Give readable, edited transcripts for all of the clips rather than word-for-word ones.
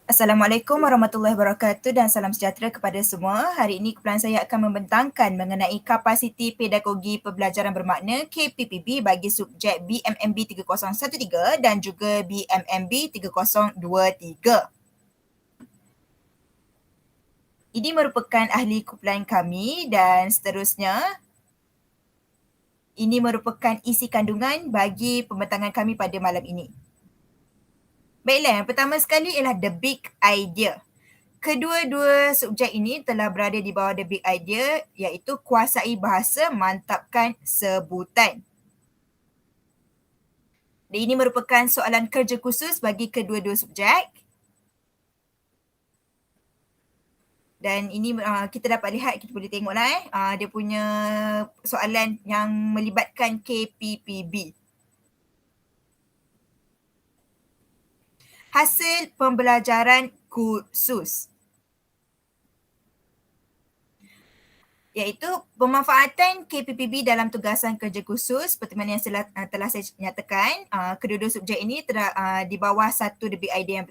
Assalamualaikum warahmatullahi wabarakatuh dan salam sejahtera kepada semua. Hari ini kumpulan saya akan membentangkan mengenai kapasiti pedagogi pembelajaran bermakna KPPB bagi subjek BMMB 3013 dan juga BMMB 3023. Ini merupakan ahli kumpulan kami dan seterusnya ini merupakan isi kandungan bagi pembentangan kami pada malam ini. Baiklah, yang pertama sekali ialah the big idea. Kedua-dua subjek ini telah berada di bawah the big idea iaitu kuasai bahasa, mantapkan sebutan. Dan ini merupakan soalan kerja khusus bagi kedua-dua subjek. Dan ini kita dapat lihat, kita boleh tengoklah dia punya soalan yang melibatkan KPPB. Hasil pembelajaran khusus, iaitu pemanfaatan KPPB dalam tugasan kerja khusus seperti mana yang telah saya nyatakan. Kedua-dua subjek ini di bawah satu the big idea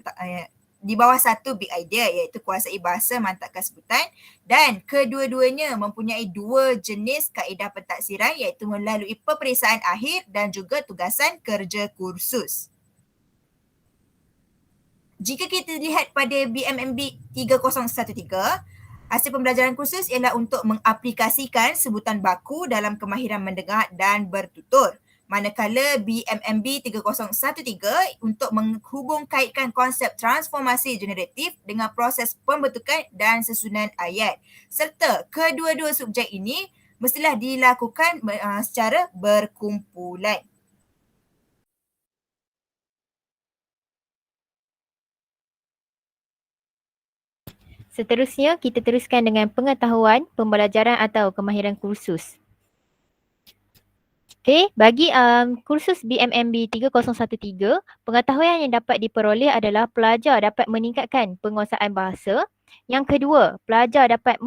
di bawah satu big idea iaitu kuasai bahasa, mantapkan sebutan, dan kedua-duanya mempunyai dua jenis kaedah pentaksiran iaitu melalui peperiksaan akhir dan juga tugasan kerja kursus. Jika kita lihat pada BMMB 3013, hasil pembelajaran khusus ialah untuk mengaplikasikan sebutan baku dalam kemahiran mendengar dan bertutur. Manakala BMMB 3013 untuk menghubungkaitkan konsep transformasi generatif dengan proses pembentukan dan susunan ayat. Serta kedua-dua subjek ini mestilah dilakukan secara berkumpulan. Seterusnya, kita teruskan dengan pengetahuan, pembelajaran atau kemahiran kursus. Okey, bagi kursus BMMB 3013, pengetahuan yang dapat diperoleh adalah pelajar dapat meningkatkan penguasaan bahasa. Yang kedua, pelajar dapat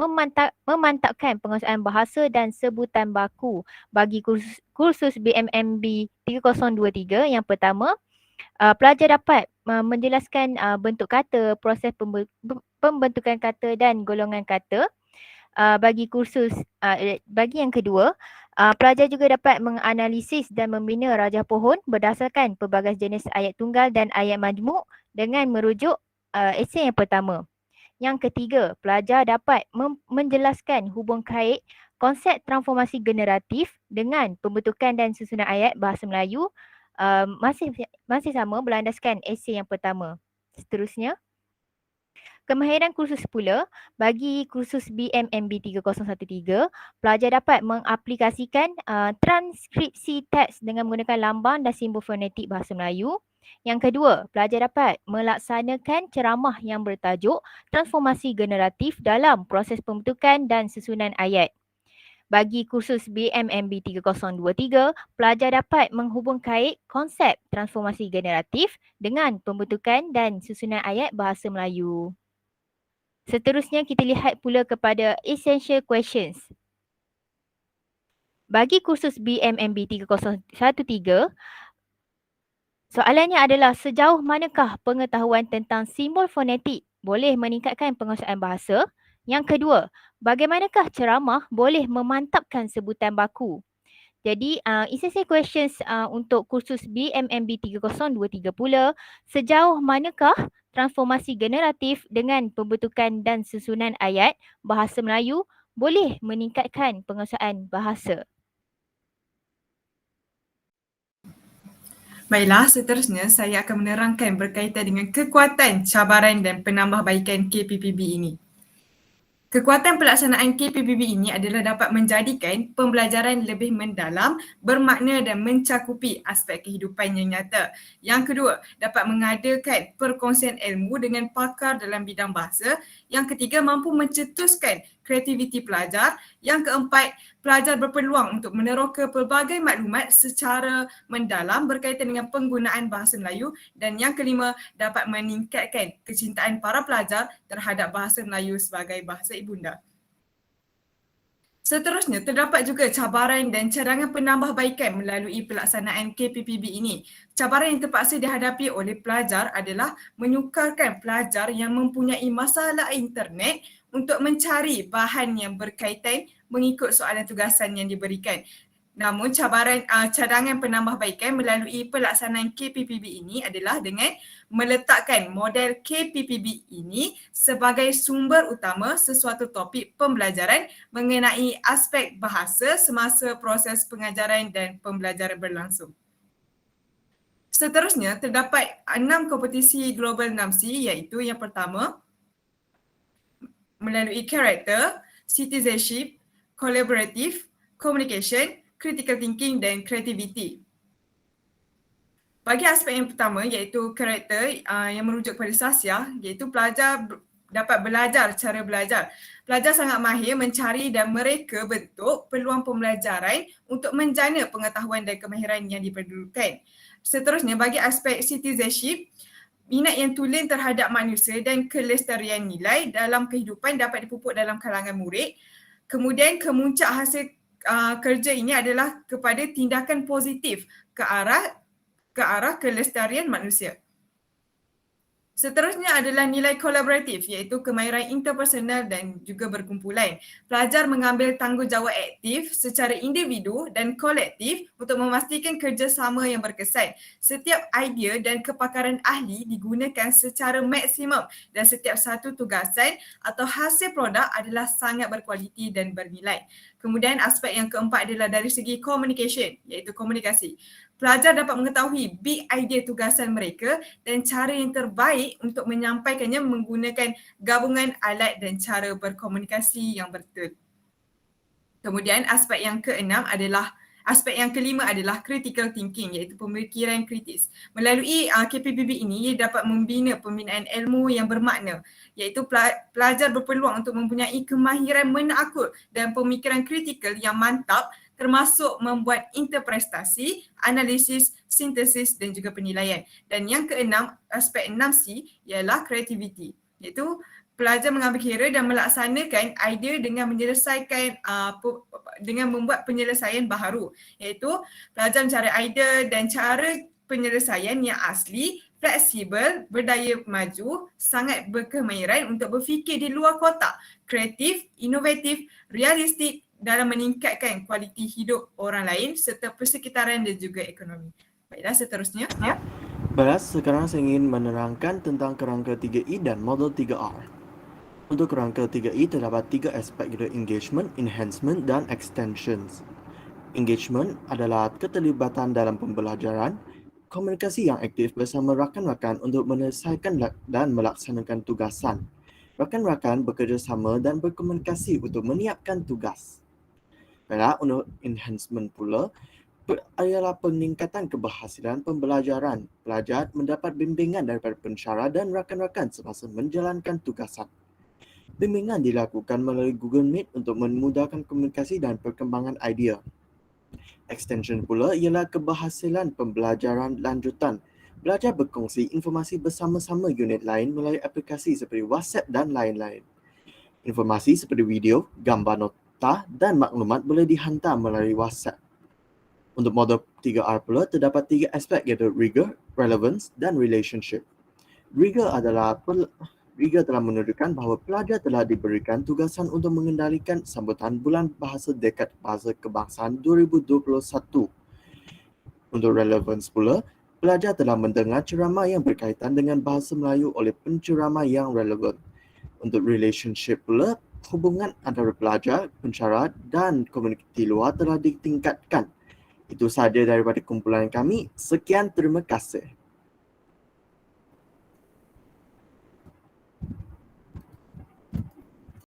memantapkan penguasaan bahasa dan sebutan baku. Bagi kursus BMMB 3023, yang pertama, pelajar dapat menjelaskan bentuk kata, proses pembentukan kata dan golongan kata. Bagi yang kedua, pelajar juga dapat menganalisis dan membina rajah pohon berdasarkan pelbagai jenis ayat tunggal dan ayat majmuk dengan merujuk esei yang pertama. Yang ketiga, pelajar dapat menjelaskan hubung kait konsep transformasi generatif dengan pembentukan dan susunan ayat bahasa Melayu masih sama berlandaskan esei yang pertama. Seterusnya, kemahiran kursus pula, bagi kursus BMMB 3013, pelajar dapat mengaplikasikan transkripsi teks dengan menggunakan lambang dan simbol fonetik bahasa Melayu. Yang kedua, pelajar dapat melaksanakan ceramah yang bertajuk transformasi generatif dalam proses pembentukan dan susunan ayat. Bagi kursus BMMB 3023, pelajar dapat menghubungkait konsep transformasi generatif dengan pembentukan dan susunan ayat bahasa Melayu. Seterusnya, kita lihat pula kepada essential questions. Bagi kursus BMMB 3013, soalannya adalah sejauh manakah pengetahuan tentang simbol fonetik boleh meningkatkan penguasaan bahasa? Yang kedua, bagaimanakah ceramah boleh memantapkan sebutan baku? Jadi, essential questions untuk kursus BMMB 3023 pula, sejauh manakah transformasi generatif dengan pembentukan dan susunan ayat bahasa Melayu boleh meningkatkan penguasaan bahasa? Baiklah, seterusnya saya akan menerangkan berkaitan dengan kekuatan, cabaran dan penambahbaikan KPPB ini. Kekuatan pelaksanaan KPPB ini adalah dapat menjadikan pembelajaran lebih mendalam, bermakna dan mencakupi aspek kehidupan yang nyata. Yang kedua, dapat mengadakan perkongsian ilmu dengan pakar dalam bidang bahasa. Yang ketiga, mampu mencetuskan kreativiti pelajar. Yang keempat, pelajar berpeluang untuk meneroka pelbagai maklumat secara mendalam berkaitan dengan penggunaan bahasa Melayu. Dan yang kelima, dapat meningkatkan kecintaan para pelajar terhadap bahasa Melayu sebagai bahasa ibunda. Seterusnya, terdapat juga cabaran dan cadangan penambahbaikan melalui pelaksanaan KPPB ini. Cabaran yang terpaksa dihadapi oleh pelajar adalah menyukarkan pelajar yang mempunyai masalah internet untuk mencari bahan yang berkaitan mengikut soalan tugasan yang diberikan. Namun cadangan penambahbaikan melalui pelaksanaan KPPB ini adalah dengan meletakkan model KPPB ini sebagai sumber utama sesuatu topik pembelajaran mengenai aspek bahasa semasa proses pengajaran dan pembelajaran berlangsung. Seterusnya, terdapat 6 kompetisi Global 6C iaitu yang pertama, melalui karakter, citizenship, collaborative, communication, critical thinking dan creativity. Bagi aspek yang pertama iaitu karakter yang merujuk kepada Sasya, iaitu pelajar dapat belajar cara belajar. Pelajar sangat mahir mencari dan mereka bentuk peluang pembelajaran untuk menjana pengetahuan dan kemahiran yang diperlukan. Seterusnya, bagi aspek citizenship, minat yang tulen terhadap manusia dan kelestarian nilai dalam kehidupan dapat dipupuk dalam kalangan murid. Kemudian kemuncak hasil kerja ini adalah kepada tindakan positif ke arah kelestarian manusia. Seterusnya adalah nilai kolaboratif iaitu kemahiran interpersonal dan juga berkumpulan. Pelajar mengambil tanggungjawab aktif secara individu dan kolektif untuk memastikan kerjasama yang berkesan. Setiap idea dan kepakaran ahli digunakan secara maksimum dan setiap satu tugasan atau hasil produk adalah sangat berkualiti dan bernilai. Kemudian aspek yang keempat adalah dari segi communication iaitu komunikasi. Pelajar dapat mengetahui big idea tugasan mereka dan cara yang terbaik untuk menyampaikannya menggunakan gabungan alat dan cara berkomunikasi yang betul. Kemudian aspek yang kelima adalah critical thinking iaitu pemikiran kritis. Melalui KPPB ini, ia dapat membina pembinaan ilmu yang bermakna iaitu pelajar berpeluang untuk mempunyai kemahiran menakut dan pemikiran kritikal yang mantap termasuk membuat interpretasi, analisis, sintesis dan juga penilaian. Dan yang keenam, aspek 6C ialah creativity iaitu pelajar mengambil kira dan melaksanakan idea dengan membuat penyelesaian baharu iaitu pelajar mencari idea dan cara penyelesaian yang asli, fleksibel, berdaya maju, sangat berkemahiran untuk berfikir di luar kotak, kreatif, inovatif, realistik dalam meningkatkan kualiti hidup orang lain serta persekitaran dan juga ekonomi. Baiklah, seterusnya. Baiklah, sekarang saya ingin menerangkan tentang kerangka 3E dan model 3R. Untuk kerangka 3E terdapat 3 aspek iaitu engagement, enhancement dan extensions. Engagement adalah keterlibatan dalam pembelajaran, komunikasi yang aktif bersama rakan-rakan untuk menyelesaikan dan melaksanakan tugasan. Rakan-rakan bekerjasama dan berkomunikasi untuk menyiapkan tugas. Baiklah, untuk enhancement pula ialah peningkatan keberhasilan pembelajaran. Pelajar mendapat bimbingan daripada pensyarah dan rakan-rakan semasa menjalankan tugasan. Bimbingan dilakukan melalui Google Meet untuk memudahkan komunikasi dan perkembangan idea. Extension pula ialah keberhasilan pembelajaran lanjutan. Belajar berkongsi informasi bersama-sama unit lain melalui aplikasi seperti WhatsApp dan lain-lain. Informasi seperti video, gambar nota dan maklumat boleh dihantar melalui WhatsApp. Untuk model 3R pula terdapat 3 aspek iaitu rigor, relevance dan relationship. Rigor telah menunjukkan bahawa pelajar telah diberikan tugasan untuk mengendalikan sambutan Bulan Bahasa Dekad Bahasa Kebangsaan 2021. Untuk relevance pula, pelajar telah mendengar ceramah yang berkaitan dengan bahasa Melayu oleh penceramah yang relevan. Untuk relationship pula, hubungan antara pelajar, pensyarah dan komuniti luar telah ditingkatkan. Itu sahaja daripada kumpulan kami. Sekian, terima kasih.